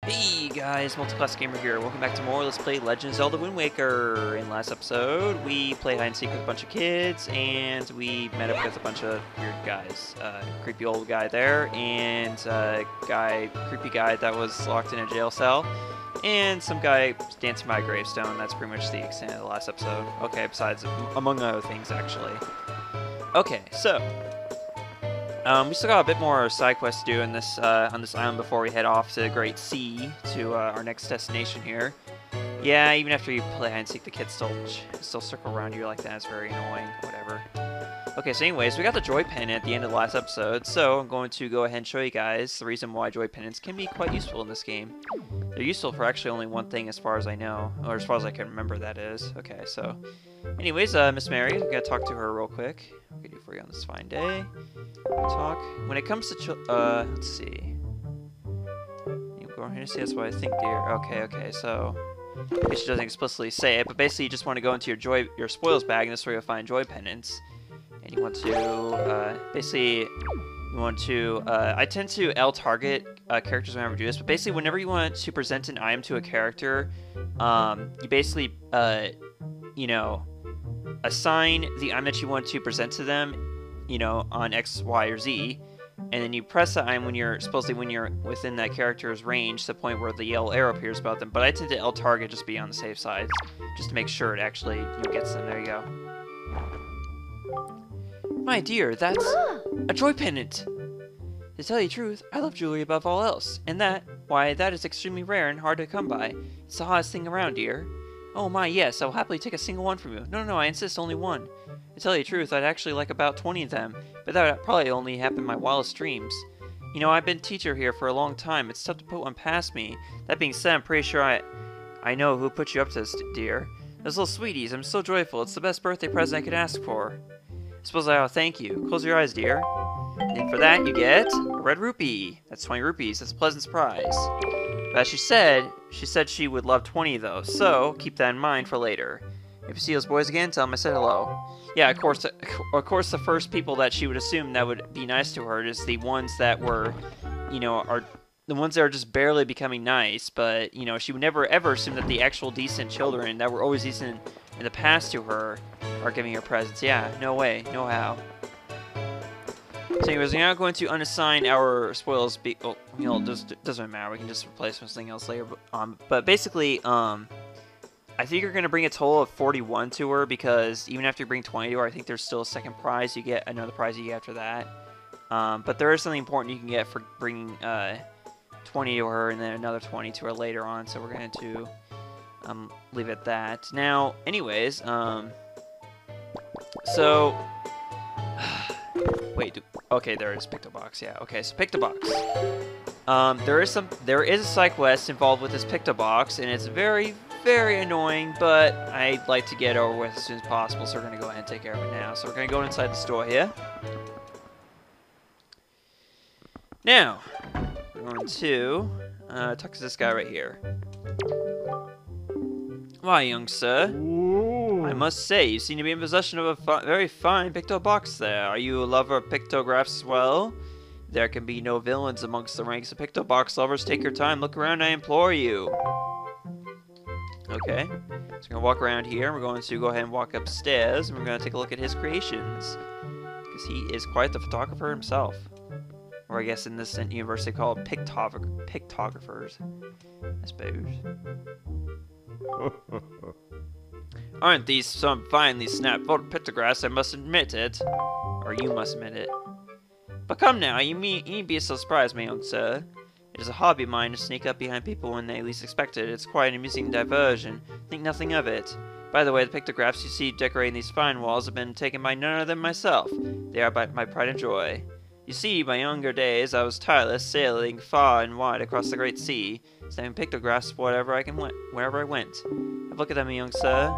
Hey guys, Multiclass Gamer here. Welcome back to more Let's Play Legend of Zelda Wind Waker. In last episode, we played hide and seek with a bunch of kids, and we met up with a bunch of weird guys. Creepy old guy there, and creepy guy that was locked in a jail cell, and some guy dancing by a gravestone. That's pretty much the extent of the last episode. Okay, besides, among other things, actually. Okay, so we still got a bit more side quest to do in this on this island before we head off to the Great Sea to our next destination here. Yeah, even after you play hide and seek, the kids still circle around you like that. It's very annoying. Whatever. Okay, so anyways, we got the joy pendant at the end of the last episode, so I'm going to go ahead and show you guys the reason why joy pendants can be quite useful in this game. They're useful for actually only one thing as far as I know, or as far as I can remember, that is. Okay, so anyways, Miss Mary, we gotta talk to her real quick. What can I do for you on this fine day? Talk. When it comes to let's see. You go ahead and say that's what I think, dear. Okay, so I guess she doesn't explicitly say it, but basically you just want to go into your spoils bag, and this is where you'll find joy pendants. And you want to I tend to L target characters whenever I do this, but basically whenever you want to present an item to a character, you basically assign the item that you want to present to them, on X, Y, or Z, and then you press the item when you're within that character's range to the point where the yellow arrow appears about them. But I tend to L target just to be on the safe side, just to make sure it actually gets them. There you go. My dear, that's a joy pendant! To tell you the truth, I love jewelry above all else, and that is extremely rare and hard to come by. It's the hottest thing around, dear. Oh my, yes, I will happily take a single one from you. No, I insist, only one. To tell you the truth, I'd actually like about 20 of them, but that would probably only happen in my wildest dreams. I've been teacher here for a long time. It's tough to put one past me. That being said, I'm pretty sure I know who put you up to this, dear. Those little sweeties, I'm so joyful. It's the best birthday present I could ask for. I suppose I ought to thank you. Close your eyes, dear. And for that, you get a red rupee. That's 20 rupees. That's a pleasant surprise. But as she said she would love 20 of those, so keep that in mind for later. If you see those boys again, tell them I said hello. Yeah, of course, the first people that she would assume that would be nice to her is the ones that were, are the ones that are just barely becoming nice, but, she would never ever assume that the actual decent children that were always decent in the past to her are giving her presents. Yeah, no way, no how. So anyways, we're now going to unassign our spoils. Doesn't matter. We can just replace with something else later. But basically, I think you're going to bring a total of 41 to her, because even after you bring 20 to her, I think there's still a second prize. You get another prize you get after that. But there is something important you can get for bringing 20 to her, and then another 20 to her later on. So we're going to leave it at that. Now, anyways, so wait. Okay, there it is. Pick the box. Yeah. Okay, so pick the box. There is a side quest involved with this Picto box, and it's very, very annoying, but I'd like to get it over with as soon as possible, so we're going to go ahead and take care of it now. So we're going to go inside the store here. Now, we're going to talk to this guy right here. Why, young sir, I must say, you seem to be in possession of a very fine Picto box there. Are you a lover of pictographs as well? There can be no villains amongst the ranks of Picto box lovers. Take your time, look around, I implore you. Okay, so we're going to walk around here. We're going to go ahead and walk upstairs, and we're going to take a look at his creations, because he is quite the photographer himself. Or I guess in this universe they call it pictographers, I suppose. Aren't these some finely snapped pictographs? I must admit it. Or you must admit it. But come now, you needn't be so surprised, my young sir. It is a hobby of mine to sneak up behind people when they least expect it. It's quite an amusing diversion. Think nothing of it. By the way, the pictographs you see decorating these fine walls have been taken by none other than myself. They are my pride and joy. You see, my younger days, I was tireless, sailing far and wide across the great sea, sending pictographs wherever I went. Have a look at them, young sir.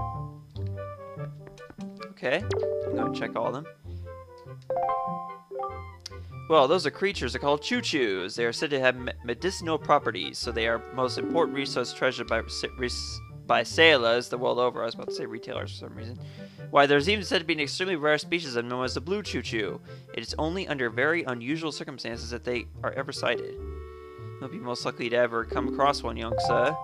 Okay, I'm going to check all of them. Well, those are creatures. They're called choo-choos. They are said to have medicinal properties, so they are most important resource treasured by sailors the world over. I was about to say retailers for some reason. Why, there's even said to be an extremely rare species of known as the blue choo-choo. It is only under very unusual circumstances that they are ever sighted. He'll be most likely to ever come across one, young sir.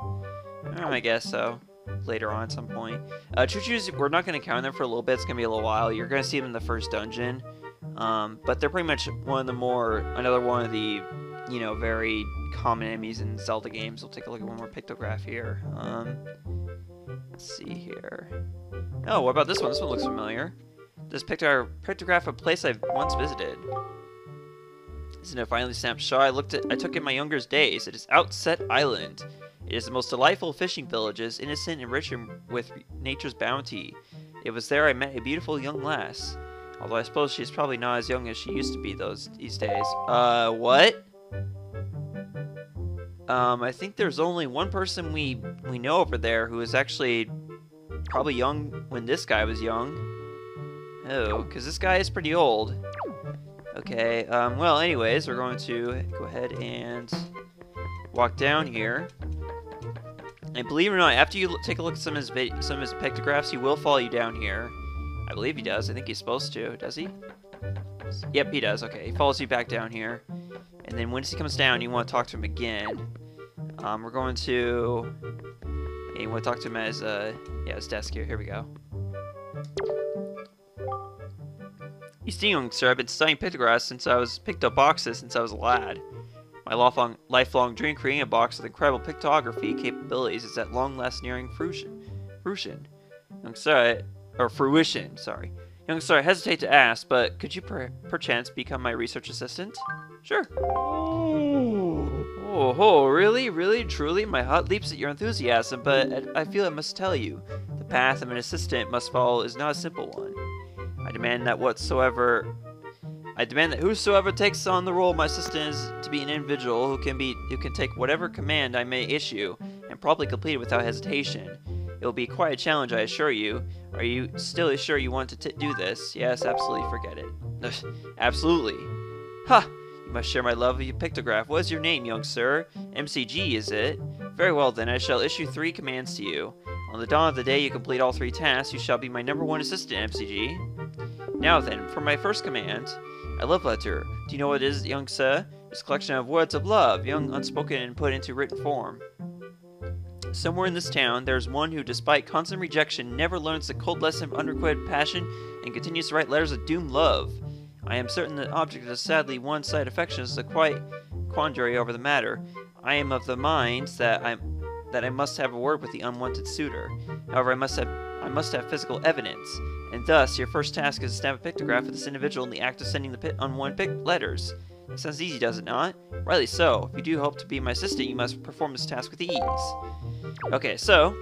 I guess so. Later on at some point. Choo-choos, we're not going to count them for a little bit. It's going to be a little while. You're going to see them in the first dungeon. But they're pretty much another one of the, you know, very common enemies in Zelda games. We'll take a look at one more pictograph here. Let's see here. Oh, what about this one? This one looks familiar. This pictograph of a place I've once visited. Isn't it finally snapshot? I took in my younger days. It is Outset Island. It is the most delightful fishing villages, innocent and rich with nature's bounty. It was there I met a beautiful young lass. Although I suppose she's probably not as young as she used to be these days. What? I think there's only one person we know over there who is actually probably young when this guy was young. Oh, because this guy is pretty old. Okay, well, anyways, we're going to go ahead and walk down here. And believe it or not, after you take a look at some of his pictographs, he will follow you down here. I believe he does. I think he's supposed to. Does he? Yep, he does. Okay, he follows you back down here. And then once he comes down, you want to talk to him again. We're going to... Yeah, you want to talk to him at his desk here. Here we go. You see, young sir, I've been studying pictographs since I was picked up boxes since I was a lad. My lifelong dream creating a box with incredible pictography capabilities is at long last nearing fruition. Young sir, or fruition, sorry. Young sir, I hesitate to ask, but could you perchance become my research assistant? Sure. Oh, really? Really? Truly? My heart leaps at your enthusiasm, but I feel I must tell you. The path of an assistant must follow is not a simple one. I demand that whosoever takes on the role of my assistant is to be an individual who can take whatever command I may issue and probably complete it without hesitation. It will be quite a challenge, I assure you. Are you still sure you want to do this? Yes, absolutely, forget it. Absolutely. Ha! You must share my love of your pictograph. What is your name, young sir? MCG, is it? Very well then, I shall issue 3 commands to you. On the dawn of the day you complete all 3 tasks, you shall be my #1 assistant, MCG. Now then, for my first command, a love letter. Do you know what it is, young sir? It's a collection of words of love, young, unspoken, and put into written form. Somewhere in this town, there's one who, despite constant rejection, never learns the cold lesson of unrequited passion and continues to write letters of doomed love. I am certain the object of the sadly one-sided affection is a quite quandary over the matter. I am of the mind that I must have a word with the unwanted suitor. However, I must have physical evidence, and thus your first task is to stamp a pictograph of this individual in the act of sending the unwanted letters. It sounds easy, does it not? Rightly so. If you do hope to be my assistant, you must perform this task with ease. Okay, so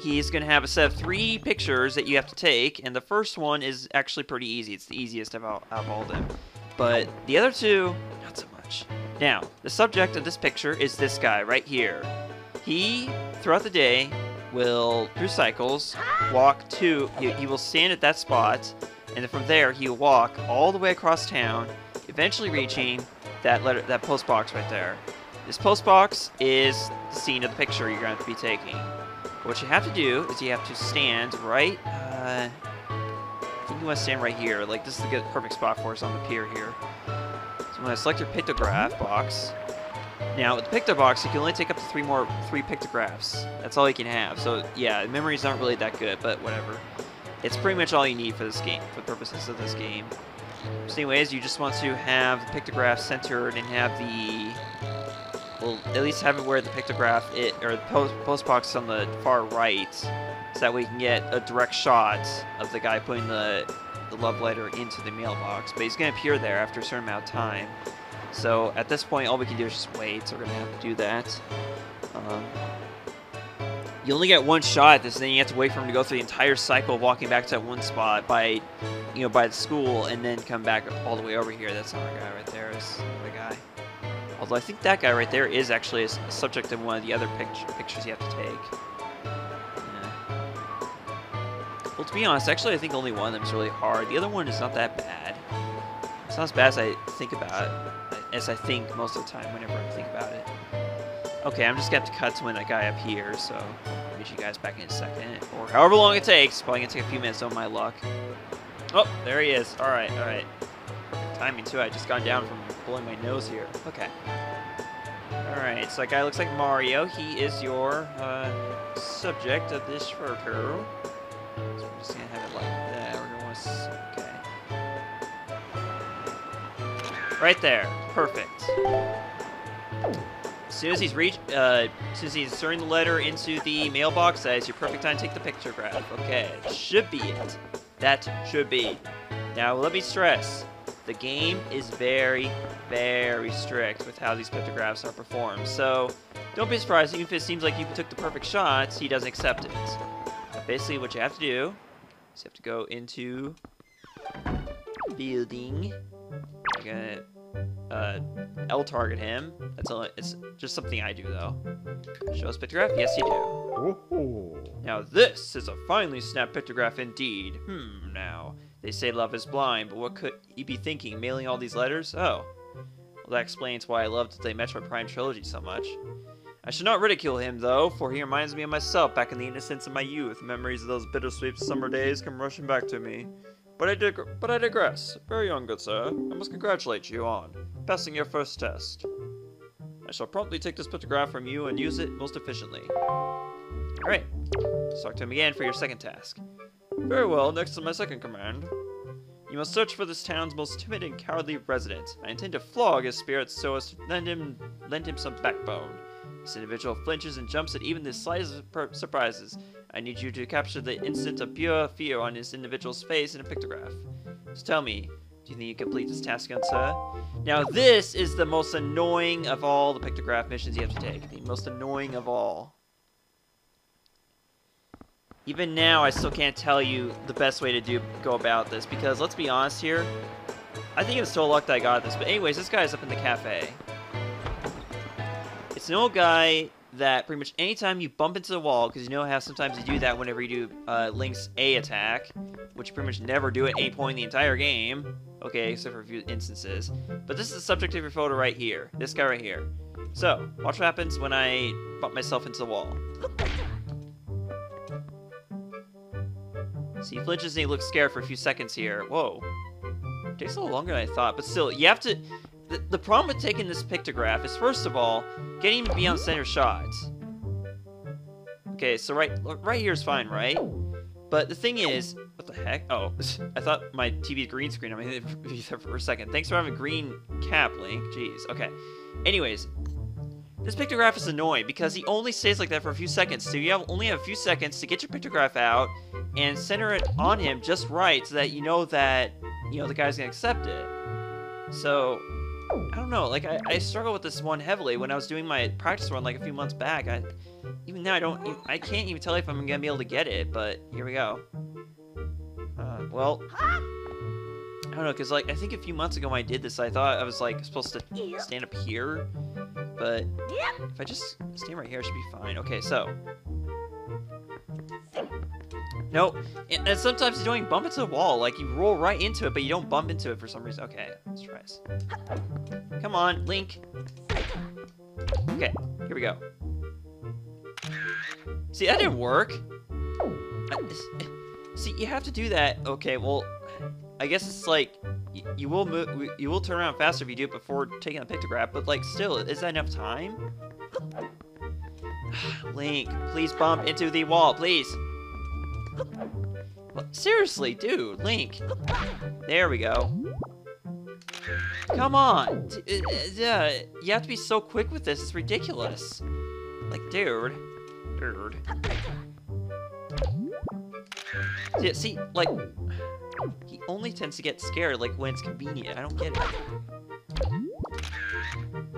he's going to have a set of 3 pictures that you have to take, and the first one is actually pretty easy. It's the easiest of all of them. But the other 2, not so much. Now, the subject of this picture is this guy right here. He, throughout the day, will, through cycles, he will stand at that spot, and then from there he will walk all the way across town, eventually reaching that post box right there. This post box is the scene of the picture you're going to be taking. What you have to do is you have to stand right, I think you want to stand right here. Like, this is the perfect spot for us on the pier here. So I'm going to select your pictograph box. Now, with the picto box, you can only take up to 3 pictographs. That's all you can have. So, yeah, memories aren't really that good, but whatever. It's pretty much all you need for this game, for the purposes of this game. So anyways, you just want to have the pictograph centered and have well, at least have it where the pictograph, or the post box on the far right, so that we can get a direct shot of the guy putting the love letter into the mailbox. But he's going to appear there after a certain amount of time. So at this point, all we can do is just wait, so we're going to have to do that. You only get 1 shot at this, and then you have to wait for him to go through the entire cycle of walking back to that one spot by the school, and then come back all the way over here. That's not our guy right there. It's the guy. Although I think that guy right there is actually a subject of one of the other pictures you have to take. Yeah. Well, to be honest, actually I think only one of them is really hard. The other one is not that bad. It's not as bad as I think most of the time whenever I think about it. Okay, I'm just going to have to cut to when that guy up here, so I'll meet you guys back in a second. Or however long it takes. It's probably going to take a few minutes on my luck. Oh, there he is. Alright, alright. Perfect timing, too. I just got down from blowing my nose here. Okay. Alright, so that guy looks like Mario. He is your subject of this photo. So we're just gonna have it like that. We're gonna want to. Okay. Right there. Perfect. As soon as he's inserting the letter into the mailbox, that is your perfect time to take the pictograph. Okay, should be it. That should be. Now, let me stress, the game is very, very strict with how these pictographs are performed. So, don't be surprised, even if it seems like you took the perfect shots, he doesn't accept it. Basically, what you have to do is you have to go into building. You're gonna L target him. It's just something I do though. Show us pictograph? Yes, you do. Oh. Now this is a finely snapped pictograph indeed. Now, they say love is blind, but what could he be thinking, mailing all these letters? Oh. Well, that explains why I loved the Metroid Prime trilogy so much. I should not ridicule him, though, for he reminds me of myself back in the innocence of my youth. Memories of those bittersweet summer days come rushing back to me. But I digress. Very young, good sir. I must congratulate you on passing your first test. I shall promptly take this pictograph from you and use it most efficiently. Alright. Let's talk to him again for your second task. Very well, next is my second command. You must search for this town's most timid and cowardly resident. I intend to flog his spirits so as to lend him some backbone. This individual flinches and jumps at even the slightest surprises. I need you to capture the instant of pure fear on this individual's face in a pictograph. So tell me, do you think you can complete this task, young sir? Now this is the most annoying of all the pictograph missions you have to take. The most annoying of all. Even now, I still can't tell you the best way to go about this, because let's be honest here, I think it was still luck that I got this. But anyways, this guy's up in the cafe. It's an old guy that pretty much anytime you bump into the wall, because you know how sometimes you do that whenever you do Link's A attack, which you pretty much never do at any point in the entire game. Okay, except for a few instances. But this is the subject of your photo right here. This guy right here. So, watch what happens when I bump myself into the wall. See, he flinches and he looks scared for a few seconds here. Whoa. It takes a little longer than I thought, but still, you have to... The problem with taking this pictograph is, first of all, getting him to be on center shot. Okay, so right here is fine, right? But the thing is... What the heck? Oh, I thought my TV green screen. I mean, for a second. Thanks for having a green cap, Link. Jeez. Okay. Anyways, this pictograph is annoying because he only stays like that for a few seconds. So you only have a few seconds to get your pictograph out and center it on him just right so that you know that, the guy's gonna accept it. So, I don't know. Like, I struggled with this one heavily when I was doing my practice run like a few months back. Even now, I can't even tell if I'm gonna be able to get it, but here we go. Well, I don't know, because, like, I think a few months ago when I did this, I thought I was, like, supposed to stand up here, but if I just stand right here, I should be fine. Okay, so. No, and sometimes you don't even bump into the wall, like, you roll right into it, but you don't bump into it for some reason. Okay, let's try this. Come on, Link. Okay, here we go. See, that didn't work. See, you have to do that. Okay, well, I guess it's like you will turn around faster if you do it before taking the pictograph, but like still, is that enough time? Link, please bump into the wall, please. Well, seriously, dude, Link. There we go. Come on. Yeah, you have to be so quick with this. It's ridiculous. Like, dude. Yeah, see, like, he only tends to get scared, like, when it's convenient. I don't get it.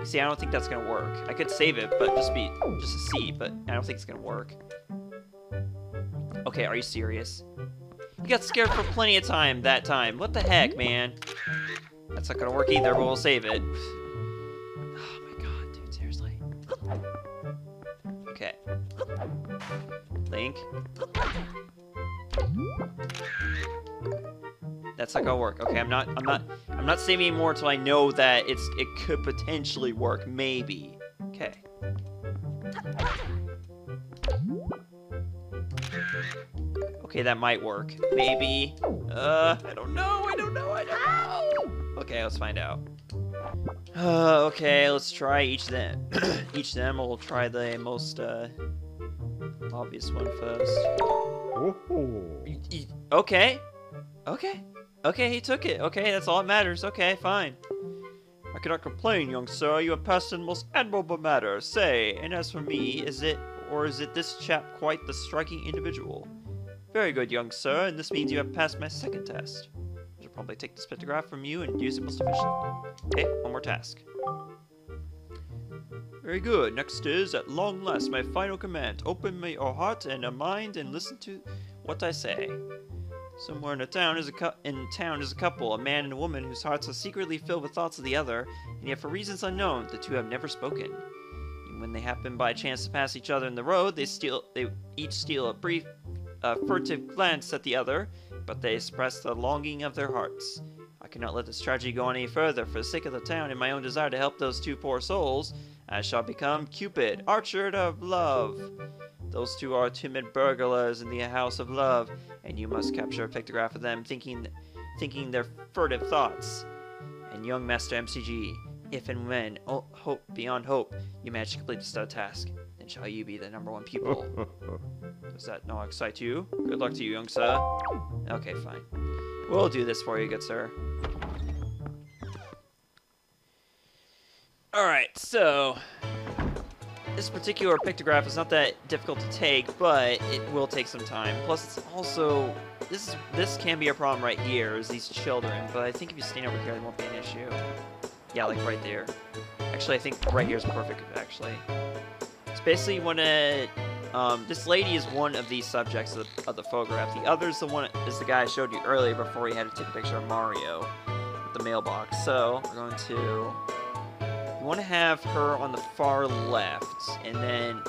See, I don't think that's gonna work. I could save it, but just to see, but I don't think it's gonna work. Okay, are you serious? You got scared for plenty of time that time. What the heck, man? That's not gonna work either, but we'll save it. Oh my god, dude, seriously. Okay. Link. That's not gonna work. Okay, I'm not saving anymore until I know that it could potentially work. Maybe. Okay. Okay, that might work. Maybe. I don't know. Okay, let's find out. Okay, let's try each of them. Each of them, we'll try the most obvious one first. Okay. Okay. Okay, he took it. Okay, that's all that matters. Okay, fine. I cannot complain, young sir. You have passed in the most admirable matter. Say, and as for me, is it this chap quite the striking individual? Very good, young sir, and this means you have passed my second test. I shall probably take this pictograph from you and use it most efficiently. Okay, one more task. Very good. Next is, at long last, my final command. Open your heart and a mind and listen to what I say. Somewhere in town is a couple, a man and a woman whose hearts are secretly filled with thoughts of the other, and yet for reasons unknown, the two have never spoken. And when they happen by chance to pass each other in the road, they each steal a brief, furtive glance at the other, but they express the longing of their hearts. I cannot let this tragedy go on any further. For the sake of the town and my own desire to help those two poor souls, I shall become Cupid, archer of love. Those two are timid burglars in the house of love, and you must capture a pictograph of them thinking their furtive thoughts. And young Master MCG, if and when, hope beyond hope, you manage to complete this task, then shall you be the #1 pupil. Does that not excite you? Good luck to you, young sir. Okay, fine. We'll do this for you, good sir. Alright, so this particular pictograph is not that difficult to take, but it will take some time. Plus, it's also this can be a problem right here, is these children. But I think if you stand over here, it won't be an issue. Yeah, like right there. Actually, I think right here is perfect. Actually, it's basically when this lady is one of these subjects of the photograph. The other is the guy I showed you earlier before he had to take a picture of Mario with the mailbox. So we're going to. You want to have her on the far left, and then,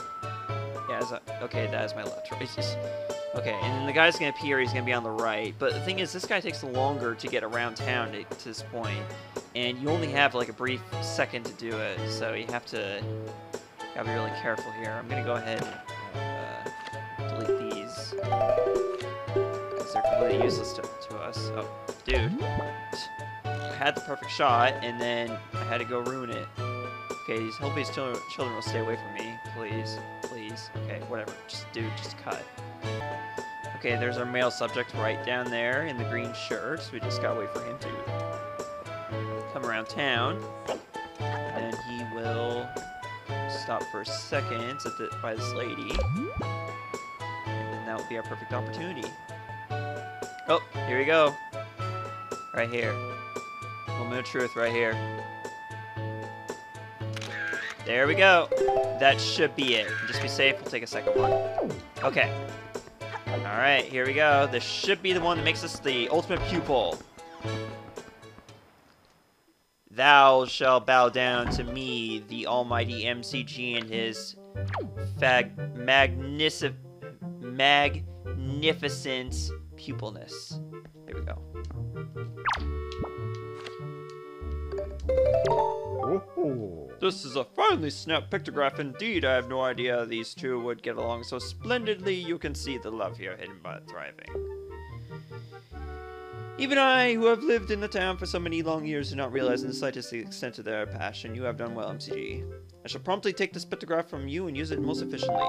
yeah, okay, that is my left. Okay, and then the guy's going to appear, he's going to be on the right, but the thing is, this guy takes longer to get around town to this point, and you only have, like, a brief second to do it, so you have to gotta be really careful here. I'm going to go ahead and delete these, because they're completely useless to us. Oh, dude. I had the perfect shot, and then I had to go ruin it. Okay, hopefully these children will stay away from me. Please. Please. Okay, whatever. Just cut. Okay, there's our male subject right down there in the green shirt. So we just gotta wait for him to come around town. And he will stop for a second by this lady. And then that will be our perfect opportunity. Oh, here we go. Right here. Moment of truth right here. There we go. That should be it. Just be safe. We'll take a second one. Okay. Alright, here we go. This should be the one that makes us the ultimate pupil. Thou shalt bow down to me, the almighty MCG, and his magnificent pupilness. There we go. This is a finely snapped pictograph indeed. I have no idea these two would get along so splendidly. You can see the love here hidden by thriving. Even I, who have lived in the town for so many long years, do not realize in the slightest the extent of their passion. You have done well, MCG. I shall promptly take this pictograph from you and use it most efficiently.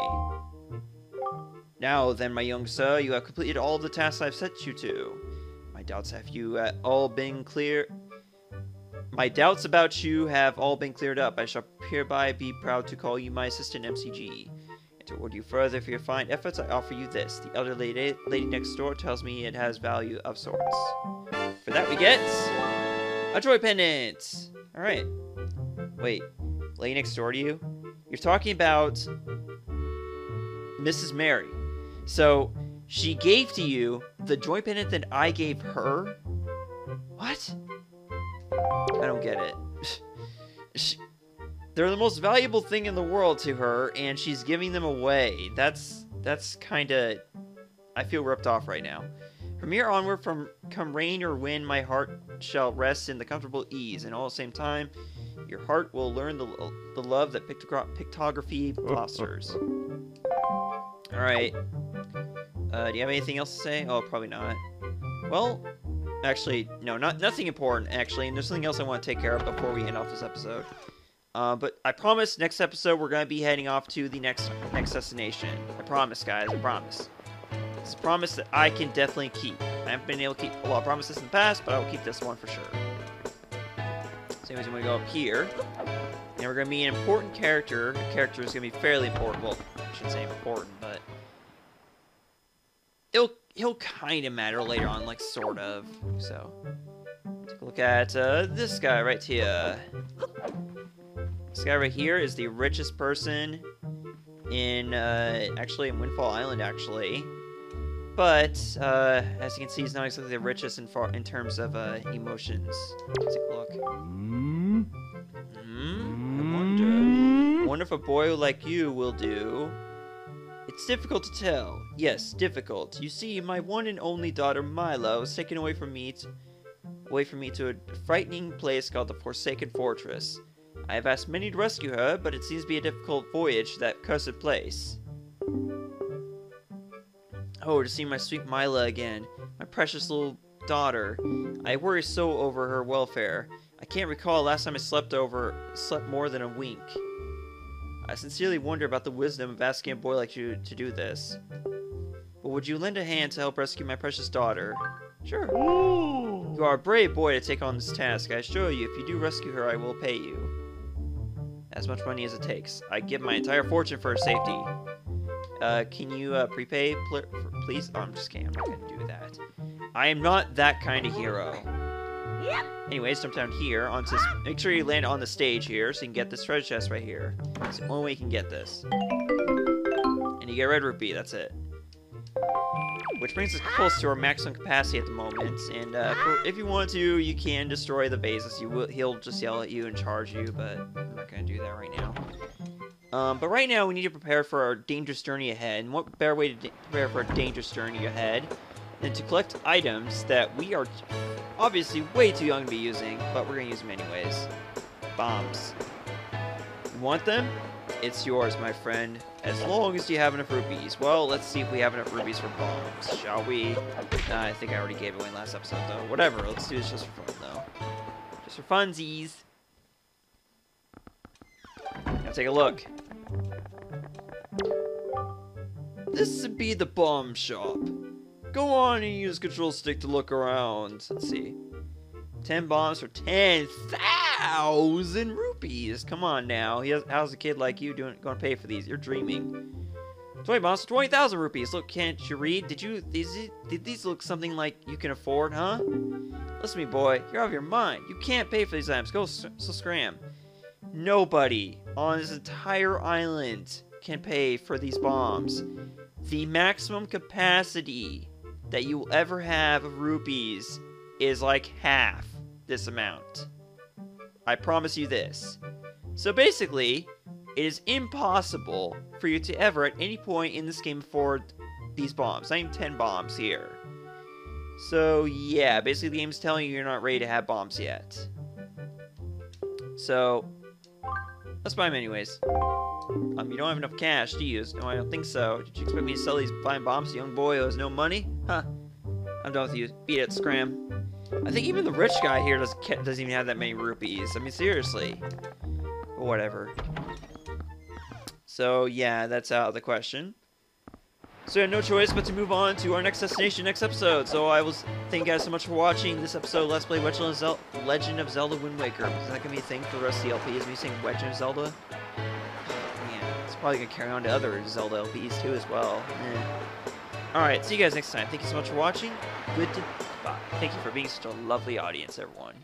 Now then, my young sir, you have completed all the tasks I've set you to. My doubts about you have all been cleared up. I shall hereby be proud to call you my assistant MCG. And to reward you further for your fine efforts, I offer you this. The other lady next door tells me it has value of sorts. For that we get a joy pendant. Alright. Wait, lady next door to you? You're talking about Mrs. Mary. So, she gave to you the joy pendant that I gave her? What? I don't get it. They're the most valuable thing in the world to her, and she's giving them away. That's kinda... I feel ripped off right now. From here onward, come rain or wind, my heart shall rest in the comfortable ease, and all at the same time, your heart will learn the love that pictography fosters. Alright. Do you have anything else to say? Oh, probably not. Well, Actually, no, nothing important, actually. And there's something else I want to take care of before we end off this episode. But I promise, next episode, we're going to be heading off to the next destination. I promise, guys. I promise. It's a promise that I can definitely keep. I haven't been able to keep a lot of promises in the past, but I will keep this one for sure. So anyways, I'm going to go up here. And we're going to meet an important character. The character is going to be fairly important. Well, I shouldn't say important, but... He'll kind of matter later on, like, sort of. So, take a look at this guy right here. This guy right here is the richest person in, actually, in Windfall Island, actually. But, as you can see, he's not exactly the richest in terms of, emotions. Let's take a look. I wonder if a boy like you will do. It's difficult to tell. Yes, difficult. You see, my one and only daughter, Mila, was taken away from me to a frightening place called the Forsaken Fortress. I have asked many to rescue her, but it seems to be a difficult voyage to that cursed place. Oh, to see my sweet Mila again. My precious little daughter. I worry so over her welfare. I can't recall last time I slept more than a wink. I sincerely wonder about the wisdom of asking a boy like you to do this. But would you lend a hand to help rescue my precious daughter? Sure. You are a brave boy to take on this task. I assure you, if you do rescue her, I will pay you as much money as it takes. I give my entire fortune for her safety. Can you prepay, please? Oh, I'm just kidding. I'm not going to do that. I am not that kind of hero. Anyways, jump down here onto. Make sure you land on the stage here so you can get this treasure chest right here. It's the only way you can get this. And you get a red rupee. That's it. Which brings us close to our maximum capacity at the moment. And if you want to, you can destroy the bases. He'll just yell at you and charge you, but I'm not going to do that right now. But right now, we need to prepare for our dangerous journey ahead. And what better way to prepare for a dangerous journey ahead than to collect items that we are obviously way too young to be using, but we're going to use them anyways. Bombs. You want them? It's yours, my friend, as long as you have enough rupees. Well, let's see if we have enough rupees for bombs, shall we? I think I already gave it away in last episode, though. Whatever, let's do this just for fun, though. Just for funsies. Now take a look. This would be the bomb shop. Go on and use control stick to look around. Let's see. 10 bombs for 10,000 rupees. Come on now. How's a kid like you going to pay for these? You're dreaming. 20 bombs for 20,000 rupees. Look, can't you read? Did these look something like you can afford, huh? Listen to me, boy. You're out of your mind. You can't pay for these items. Go scram. Nobody on this entire island can pay for these bombs. The maximum capacity that you will ever have of rupees is like half this amount. I promise you this. So basically, it is impossible for you to ever at any point in this game afford these bombs. Not even 10 bombs here. So yeah, basically the game's telling you you're not ready to have bombs yet. So let's buy them anyways. You don't have enough cash, do you? No, I don't think so. Did you expect me to sell these fine bombs to a young boy who has no money? Huh. I'm done with you. Beat it, scram. I think even the rich guy here doesn't even have that many rupees. I mean, seriously. But whatever. So, yeah, that's out of the question. So, yeah, no choice but to move on to our next destination, next episode. So, thank you guys so much for watching this episode, Let's Play Legend of Zelda Wind Waker. Is that going to be a thing for the rest of the LP? Is me saying Legend of Zelda? It's probably going to carry on to other Zelda LPs too as well. Alright, see you guys next time. Thank you so much for watching. Goodbye. Thank you for being such a lovely audience, everyone.